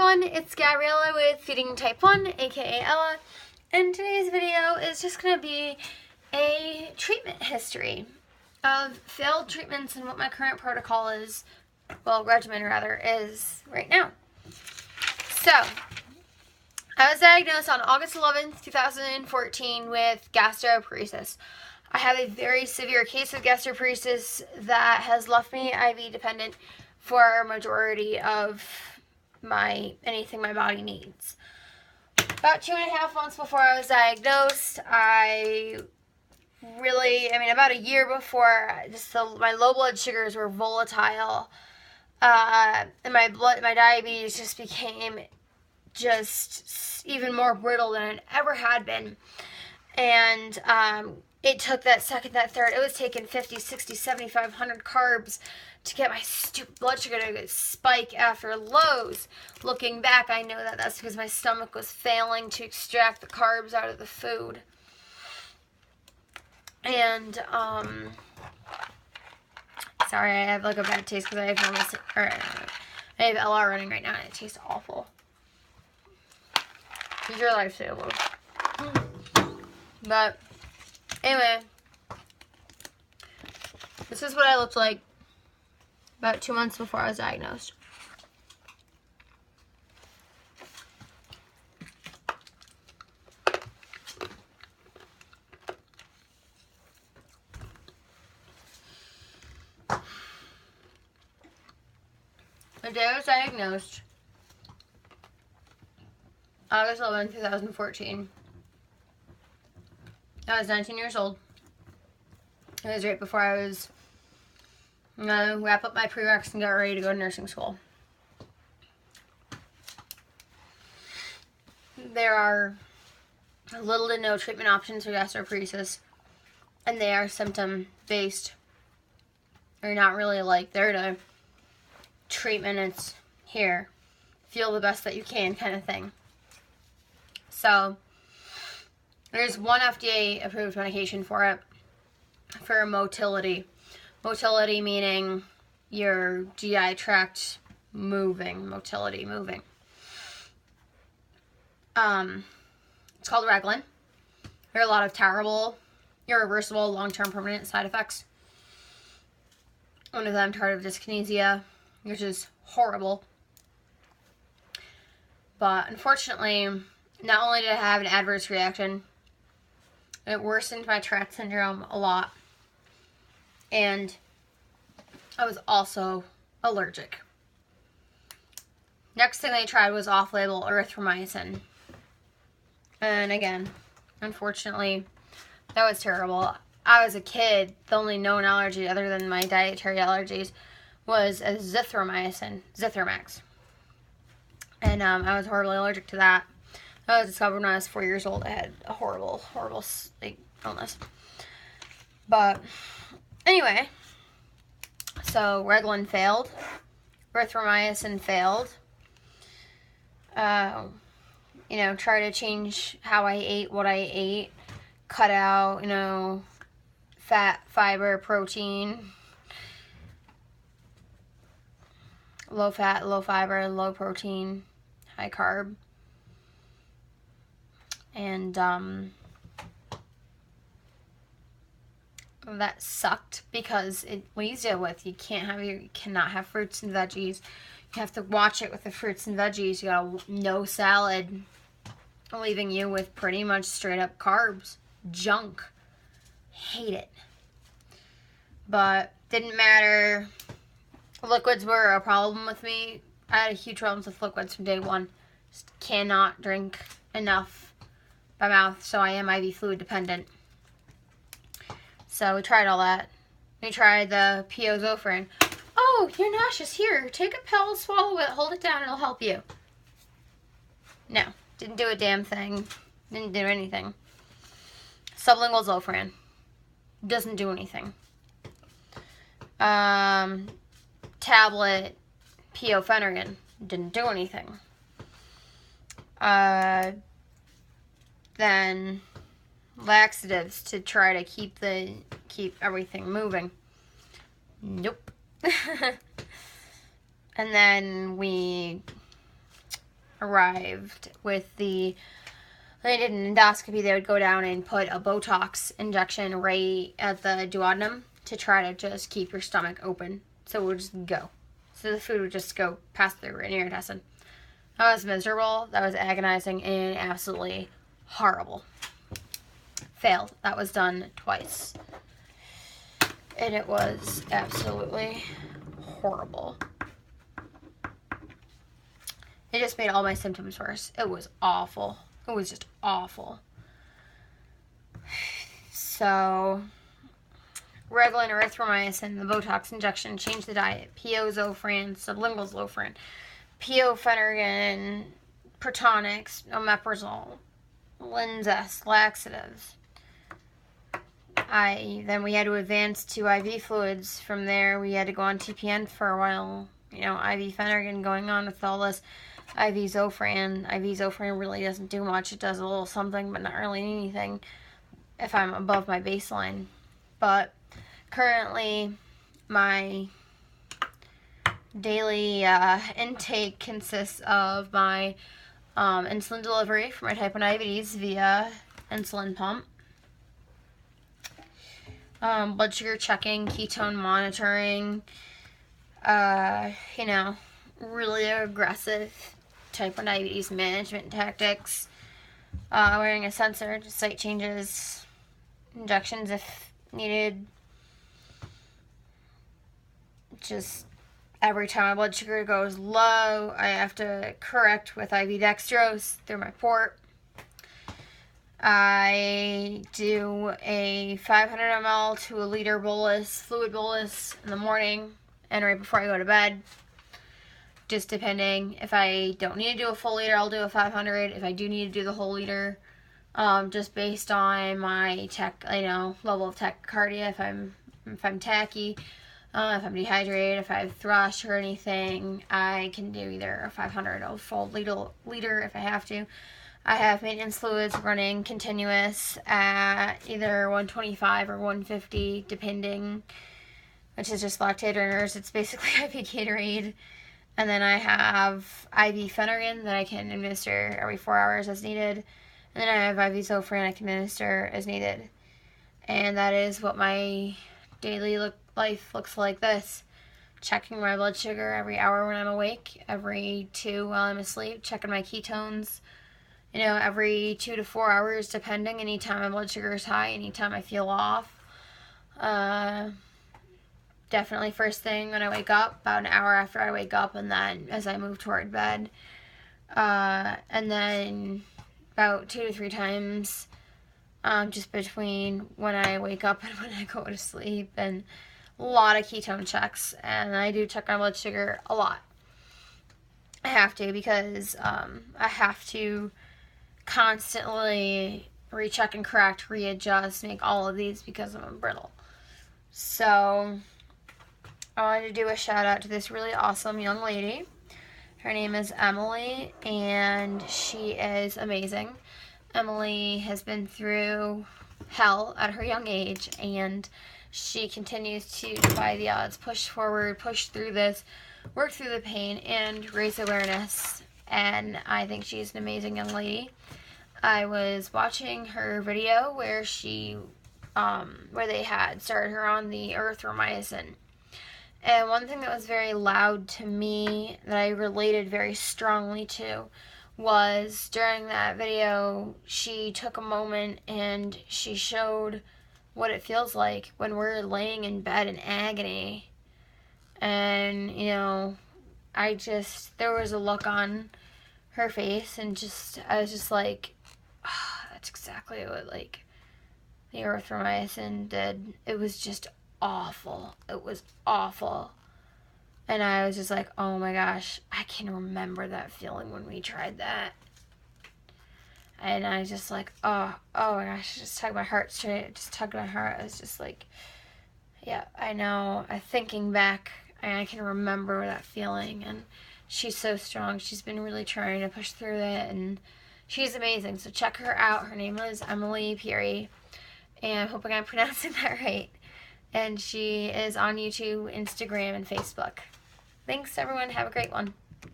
everyone, it's Gabriella with Feeding Type 1, aka Ella, and today's video is just going to be a treatment history of failed treatments and what my current protocol is, well, regimen rather, is right now. So, I was diagnosed on August 11th, 2014 with gastroparesis. I have a very severe case of gastroparesis that has left me IV dependent for a majority of anything my body needs. About 2.5 months before I was diagnosed, about a year before, my low blood sugars were volatile, and my diabetes just became even more brittle than it ever had been. And it took that second, that third. It was taking 50, 60, 75, 100 carbs to get my stupid blood sugar to spike after lows. Looking back, I know that that's because my stomach was failing to extract the carbs out of the food. And, sorry, I have like a bad taste because I have LR running right now and it tastes awful. These are lifesavers. But, anyway, this is what I looked like about 2 months before I was diagnosed. The day I was diagnosed, August 11, 2014. I was 19 years old. It was right before I was gonna wrap up my prereqs and get ready to go to nursing school. There are little to no treatment options for gastroparesis, and they are symptom-based. They're not really like they're to treatment, it's here, feel the best that you can kind of thing. So, there's one FDA-approved medication for it, for motility. Motility meaning your GI tract moving, motility moving. It's called Reglan. There are a lot of terrible, irreversible, long-term permanent side effects. One of them, tardive dyskinesia, which is horrible. But unfortunately, not only did I have an adverse reaction, it worsened my Tourette syndrome a lot. And I was also allergic. Next thing they tried was off-label erythromycin. And again, unfortunately, that was terrible. I was a kid. The only known allergy other than my dietary allergies was azithromycin, Zithromax. And I was horribly allergic to that. I was discovered when I was 4 years old. I had a horrible, horrible illness. But anyway, so Reglan failed. Erythromycin failed. Try to change how I ate, what I ate. Cut out, fat, fiber, protein. Low fat, low fiber, low protein, high carb. And that sucked because what you deal with, you cannot have fruits and veggies. You have to watch it with the fruits and veggies. You got no salad, leaving you with pretty much straight up carbs, junk. Hate it. But didn't matter. Liquids were a problem with me. I had huge problems with liquids from day one. Just cannot drink enough by mouth, so I am IV fluid dependent. So we tried all that. We tried the Zofran. Oh, you're nauseous. Here, take a pill, swallow it, hold it down, it'll help you. No, didn't do a damn thing. Didn't do anything. Sublingual Zofran. Doesn't do anything. Tablet Phentergan. Didn't do anything. Then laxatives to try to keep everything moving. Nope. And then we arrived with when they did an endoscopy, they would go down and put a Botox injection right at the duodenum to try to just keep your stomach open. So it would just go. So the food would just go past through in your intestine. That was miserable. That was agonizing and absolutely horrible. Failed. That was done twice. And it was absolutely horrible. It just made all my symptoms worse. It was awful. It was just awful. So, Reglan, erythromycin, the Botox injection, change the diet, Zofran, sublingual Zofran, Phentergan, Protonix, omeprazole, Linzess, laxatives. Then we had to advance to IV fluids. From there, we had to go on TPN for a while. You know, IV Phentergan going on with all this. IV Zofran. IV Zofran really doesn't do much. It does a little something, but not really anything if I'm above my baseline. But currently, my daily intake consists of my insulin delivery for my type 1 diabetes via insulin pump. Blood sugar checking, ketone monitoring, you know, really aggressive type 1 diabetes management tactics, wearing a sensor, just site changes, injections if needed, just every time my blood sugar goes low, I have to correct with IV dextrose through my port. I do a 500 ml to a liter bolus, fluid bolus in the morning and right before I go to bed. Just depending. If I don't need to do a full liter, I'll do a 500. If I do need to do the whole liter, just based on my level of tachycardia, if I'm tacky, if I'm dehydrated, if I have thrush or anything, I can do either a 500 or a full liter if I have to. I have maintenance fluids running continuous at either 125 or 150, depending, which is just lactate earners. It's basically IV Gatorade. And then I have IV Phentergan that I can administer every 4 hours as needed. And then I have IV Zofran I can administer as needed. And that is what my daily life looks like this. Checking my blood sugar every hour when I'm awake, every 2 while I'm asleep, checking my ketones, you know, every 2 to 4 hours, depending. Anytime my blood sugar is high, anytime I feel off. Definitely first thing when I wake up, about an hour after I wake up, and then as I move toward bed. And then about 2 to 3 times just between when I wake up and when I go to sleep. And a lot of ketone checks. And I do check my blood sugar a lot. I have to, because I have to constantly recheck and correct, readjust, make all of these because I'm brittle. So I wanted to do a shout out to this really awesome young lady. Her name is Emily, and she is amazing. Emily has been through hell at her young age, and she continues to defy the odds, push forward, push through this, work through the pain, and raise awareness. And I think she's an amazing young lady. I was watching her video where where they had started her on the erythromycin. And one thing that was very loud to me that I related very strongly to was during that video, she took a moment and she showed what it feels like when we're laying in bed in agony. And, you know, there was a look on her face, and I was just like, oh, that's exactly what, like, the erythromycin did. It was just awful. It was awful. And I was just like, oh my gosh, I can remember that feeling when we tried that. And I was just like, oh my gosh, it just tugged my heart straight. It just tugged my heart. I was just like, yeah, I know. Thinking back, I can remember that feeling. And she's so strong. She's been really trying to push through it, and she's amazing. So check her out. Her name is Emily Peary, and I'm hoping I'm pronouncing that right. And she is on YouTube, Instagram, and Facebook. Thanks, everyone. Have a great one.